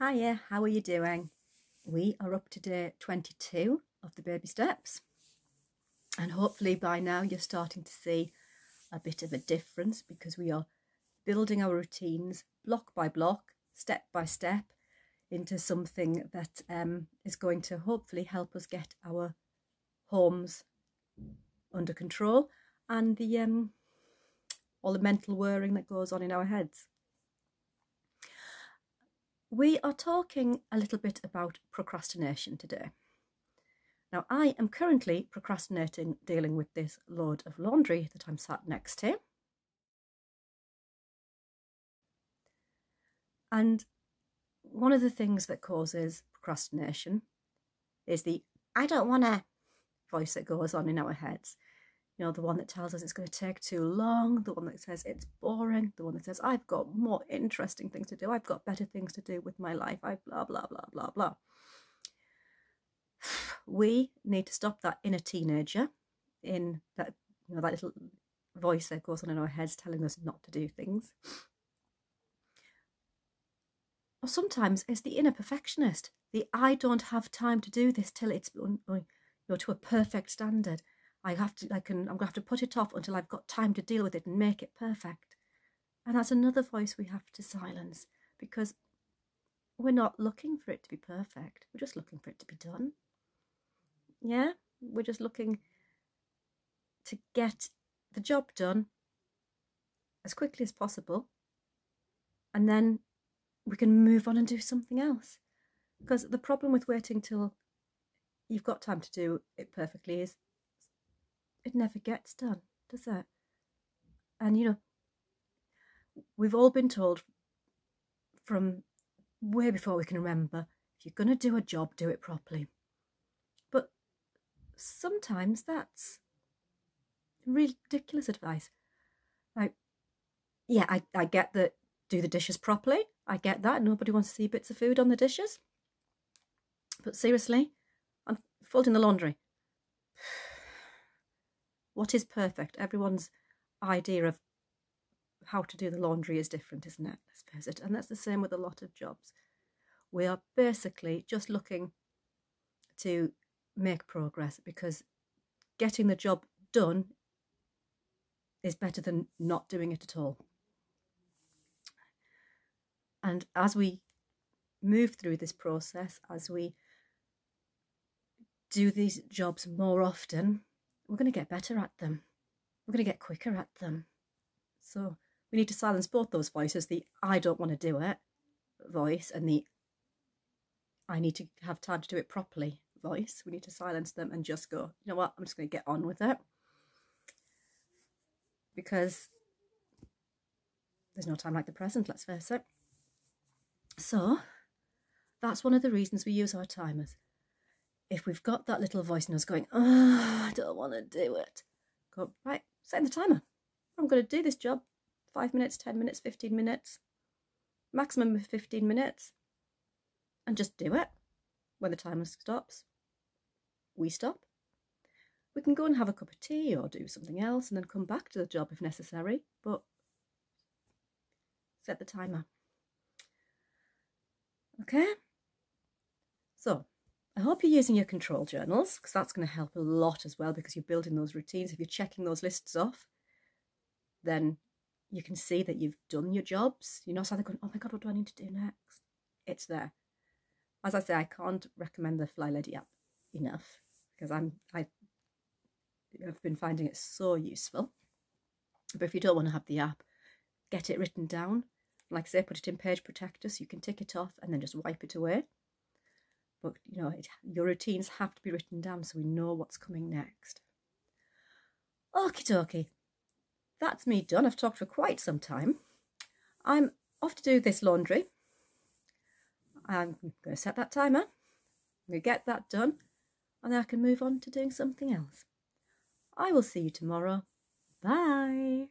Hiya, how are you doing? We are up to day 22 of the baby steps, and hopefully by now you're starting to see a bit of a difference because we are building our routines block by block, step by step, into something that is going to hopefully help us get our homes under control and all the mental whirring that goes on in our heads. We are talking a little bit about procrastination today. Now, I am currently procrastinating dealing with this load of laundry that I'm sat next to. And one of the things that causes procrastination is the "I don't want to" voice that goes on in our heads. You know, the one that tells us it's going to take too long, the one that says it's boring, the one that says I've got more interesting things to do, I've got better things to do with my life, I blah, blah, blah, blah, blah. We need to stop that inner teenager in that, that little voice that goes on in our heads telling us not to do things. Or sometimes it's the inner perfectionist, the I don't have time to do this till it's to a perfect standard. I'm going to have to put it off until I've got time to deal with it and make it perfect. And that's another voice we have to silence, because we're not looking for it to be perfect. We're just looking for it to be done. Yeah, we're just looking to get the job done as quickly as possible, and then we can move on and do something else. Because the problem with waiting till you've got time to do it perfectly is it never gets done, does it? And we've all been told from way before we can remember, if you're going to do a job, do it properly. But sometimes that's ridiculous advice. Like, yeah, I get that, do the dishes properly. I get that. Nobody wants to see bits of food on the dishes. But seriously, I'm folding the laundry. What is perfect? Everyone's idea of how to do the laundry is different, isn't it? Let's face it. And that's the same with a lot of jobs. We are basically just looking to make progress, because getting the job done is better than not doing it at all. And as we move through this process, as we do these jobs more often, we're going to get better at them. We're going to get quicker at them. So we need to silence both those voices, the I don't want to do it voice and the I need to have time to do it properly voice. We need to silence them and just go, you know what, I'm just going to get on with it. Because there's no time like the present, let's face it. So that's one of the reasons we use our timers. If we've got that little voice in us going, oh, I don't want to do it, go, right, set the timer. I'm going to do this job 5 minutes, 10 minutes, 15 minutes, maximum of 15 minutes, and just do it. When the timer stops, we stop. We can go and have a cup of tea or do something else and then come back to the job if necessary, but set the timer. Okay? So, I hope you're using your control journals, because that's going to help a lot as well, because you're building those routines. If you're checking those lists off, then you can see that you've done your jobs. You're not suddenly going, oh my God, what do I need to do next? It's there. As I say, I can't recommend the Fly Lady app enough, because I've been finding it so useful. But if you don't want to have the app, get it written down. Like I say, put it in Page Protector so you can tick it off and then just wipe it away. But, your routines have to be written down so we know what's coming next. Okie dokie. That's me done. I've talked for quite some time. I'm off to do this laundry. I'm going to set that timer. I'm going to get that done. And then I can move on to doing something else. I will see you tomorrow. Bye.